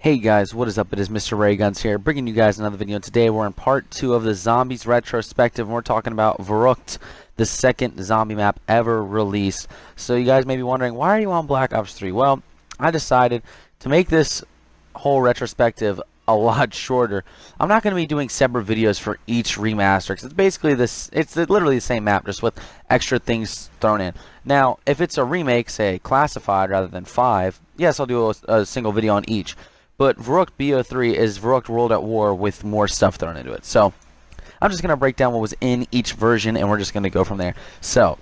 Hey guys, what is up? It is Mr. Rayguns here, bringing you guys another video. Today we're in part 2 of the Zombies Retrospective, and we're talking about Verruckt, the second zombie map ever released. So you guys may be wondering, why are you on Black Ops 3? Well, I decided to make this whole retrospective a lot shorter. I'm not going to be doing separate videos for each remaster, because it's basically it's literally the same map, just with extra things thrown in. Now, if it's a remake, say Classified rather than 5, yes, I'll do a single video on each. But Verruckt BO3 is Verruckt World at War with more stuff thrown into it. So I'm just going to break down what was in each version, and we're just going to go from there. So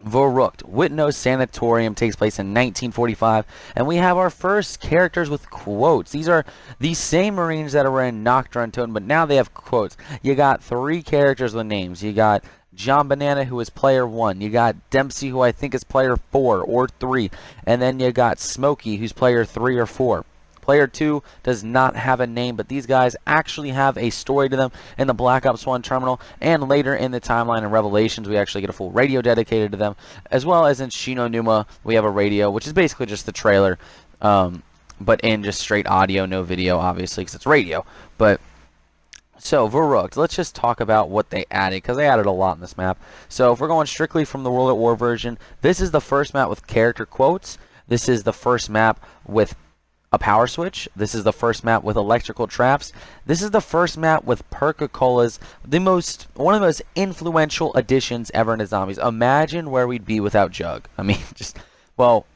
Verruckt Whitnose Sanatorium takes place in 1945, and we have our first characters with quotes. These are the same Marines that were in Nocturne Tone, but now they have quotes. You got 3 characters with names. You got John Banana, who is player 1. You got Dempsey, who I think is player 4 or 3. And then you got Smokey, who's player 3 or 4. Player 2 does not have a name, but these guys actually have a story to them in the Black Ops 1 terminal, and later in the timeline and Revelations, we actually get a full radio dedicated to them, as well as in Shinonuma, we have a radio, which is basically just the trailer, but in just straight audio, no video, obviously, because it's radio. But so, Verruckt, let's just talk about what they added, because they added a lot in this map. So, if we're going strictly from the World at War version, this is the first map with character quotes. This is the first map with a power switch. This is the first map with electrical traps. This is the first map with Perca-Colas, one of the most influential additions ever into zombies. Imagine where we'd be without Jug. I mean, well,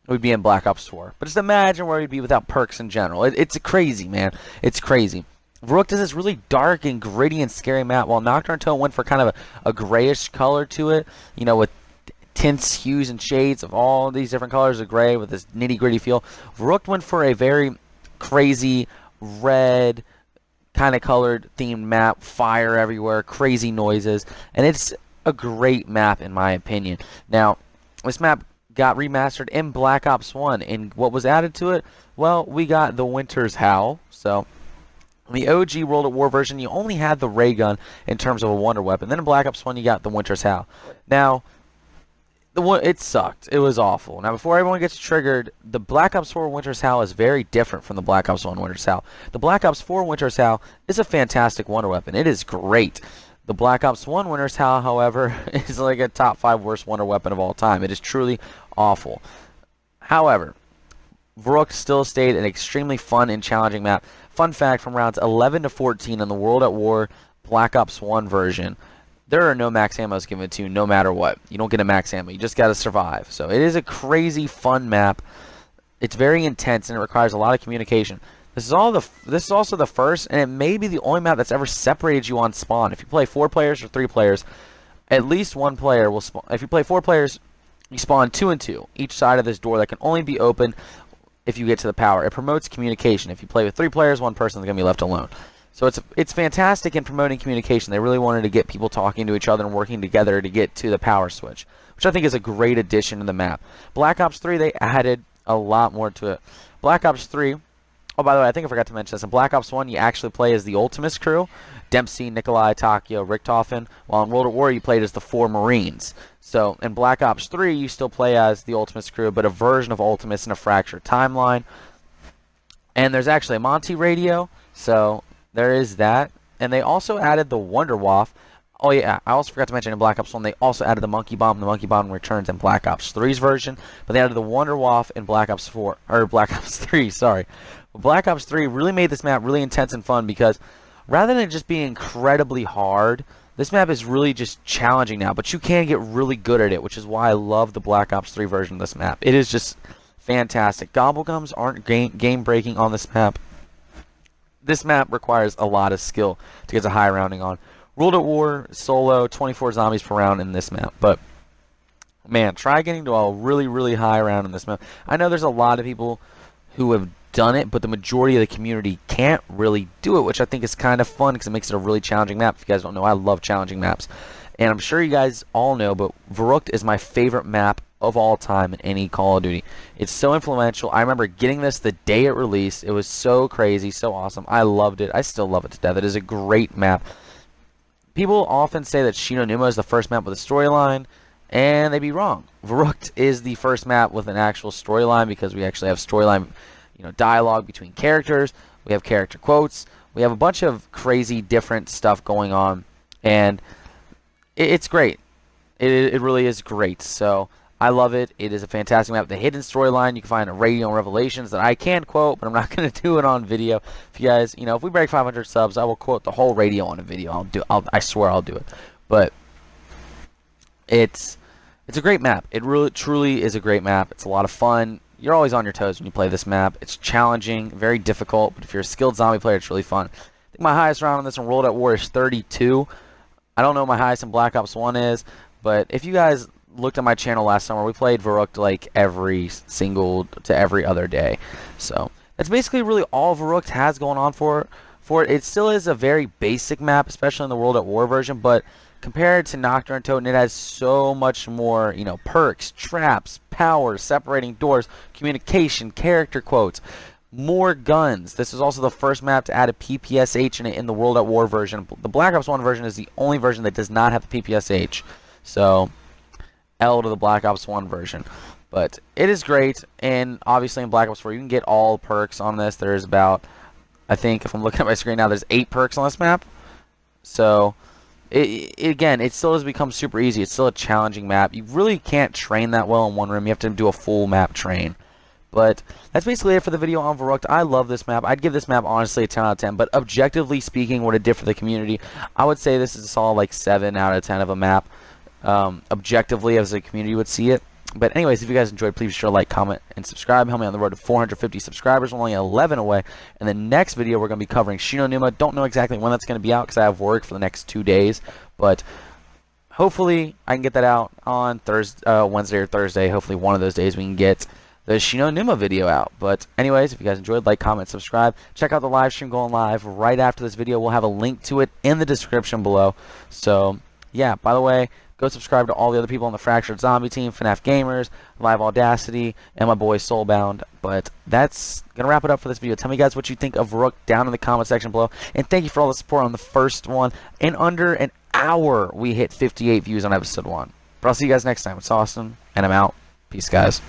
we'd be in Black Ops 4. But just imagine where we'd be without perks in general. It's crazy, man. It's crazy. Verruckt is this really dark and gritty and scary map, while Nocturne Tone went for kind of a grayish color to it, you know, with tints, hues, and shades of all these different colors of gray with this nitty-gritty feel. Verruckt went for a very crazy red kind of colored themed map, fire everywhere, crazy noises, and it's a great map in my opinion. Now, this map got remastered in Black Ops 1, and what was added to it? Well, we got the Winter's Howl. So in the OG World at War version, you only had the ray gun in terms of a wonder weapon. Then in Black Ops 1, you got the Winter's Howl. Now, it sucked. It was awful. Now, before everyone gets triggered, the Black Ops 4 Winter's Howl is very different from the Black Ops 1 Winter's Howl. The Black Ops 4 Winter's Howl is a fantastic wonder weapon. It is great. The Black Ops 1 Winter's Howl, however, is like a top 5 worst wonder weapon of all time. It is truly awful. However, Verruckt still stayed an extremely fun and challenging map. Fun fact, from rounds 11 to 14 in the World at War Black Ops 1 version, there are no max ammos given to you no matter what. You don't get a max ammo. You just got to survive. So it is a crazy fun map. It's very intense and it requires a lot of communication. This is also the first, and it may be the only map that's ever separated you on spawn. If you play 4 players or 3 players, at least one player will spawn. If you play 4 players, you spawn 2 and 2 each side of this door that can only be open if you get to the power. It promotes communication. If you play with 3 players, one person is going to be left alone. So it's fantastic in promoting communication. They really wanted to get people talking to each other and working together to get to the power switch, which I think is a great addition to the map. Black Ops 3, they added a lot more to it. Black Ops 3, oh, by the way, I think I forgot to mention this. In Black Ops 1, you actually play as the Ultimus crew, Dempsey, Nikolai, Takio, Richtofen, while in World at War, you played as the 4 Marines. So in Black Ops 3, you still play as the Ultimus crew, but a version of Ultimus in a fractured timeline. And there's actually a Monty radio, so there is that. And they also added the Wonder Waff. Oh yeah, I also forgot to mention in Black Ops 1, they also added the Monkey Bomb. The Monkey Bomb returns in Black Ops 3's version, but they added the Wonder Waff in Black Ops 4, or Black Ops 3, sorry. But Black Ops 3 really made this map really intense and fun, because rather than it just being incredibly hard, this map is really just challenging now, but you can get really good at it, which is why I love the Black Ops 3 version of this map. It is just fantastic. Gobblegums aren't game-breaking on this map. This map requires a lot of skill to get a high rounding on. World at War, solo, 24 zombies per round in this map. But, man, try getting to a really, really high round in this map. I know there's a lot of people who have done it, but the majority of the community can't really do it, which I think is kind of fun because it makes it a really challenging map. If you guys don't know, I love challenging maps. And I'm sure you guys all know, but Verruckt is my favorite map of all time in any Call of Duty. It's so influential. I remember getting this the day it released. It was so crazy, so awesome. I loved it. I still love it to death. It is a great map. People often say that Shinonuma is the first map with a storyline, and they'd be wrong. Verruckt is the first map with an actual storyline, because we actually have storyline dialogue between characters. We have character quotes. We have a bunch of crazy different stuff going on, and it's great. It really is great. So I love it. It is a fantastic map. The hidden storyline you can find in Radio and Revelations that I can quote, but I'm not going to do it on video. If you guys, if we break 500 subs, I will quote the whole radio on a video. I swear I'll do it. But it's a great map. It really truly is a great map. It's a lot of fun. You're always on your toes when you play this map. It's challenging, very difficult, but if you're a skilled zombie player, it's really fun. I think my highest round on this in World at War is 32. I don't know what my highest in Black Ops 1 is, but if you guys looked at my channel last summer, we played Verruckt like every single to every other day. So that's basically really all Verruckt has going on for it. It still is a very basic map, especially in the World at War version, but compared to Nocturne and Toten, it has so much more, perks, traps, power, separating doors, communication, character quotes, more guns. This is also the first map to add a PPSH in it in the World at War version. The Black Ops 1 version is the only version that does not have the PPSH. So L to the Black Ops 1 version. But it is great, and obviously in Black Ops 4 you can get all perks on this. There's about, I think if I'm looking at my screen now, there's 8 perks on this map. So again, it still has become super easy. It's still a challenging map. You really can't train that well in one room. You have to do a full map train. But that's basically it for the video on Verruckt. I love this map. I'd give this map honestly a 10 out of 10. But objectively speaking, what it did for the community, I would say this is a solid like 7 out of 10 of a map. Objectively, as the community would see it. But anyways, if you guys enjoyed, please be sure to like, comment, and subscribe. Help me on the road to 450 subscribers. We're only 11 away. In the next video, we're going to be covering Shinonuma. Don't know exactly when that's going to be out because I have work for the next 2 days. But hopefully, I can get that out on Thursday, Wednesday or Thursday. Hopefully, one of those days we can get the Shinonuma video out. But anyways, if you guys enjoyed, like, comment, subscribe. Check out the live stream going live right after this video. We'll have a link to it in the description below. So yeah, by the way, go subscribe to all the other people on the Fractured Zombie team, FNAF Gamers, Live Audacity, and my boy Soulbound. But that's going to wrap it up for this video. Tell me, guys, what you think of Verruckt down in the comment section below. And thank you for all the support on the first one. In under an hour, we hit 58 views on episode 1. But I'll see you guys next time. It's Austin, and I'm out. Peace, guys.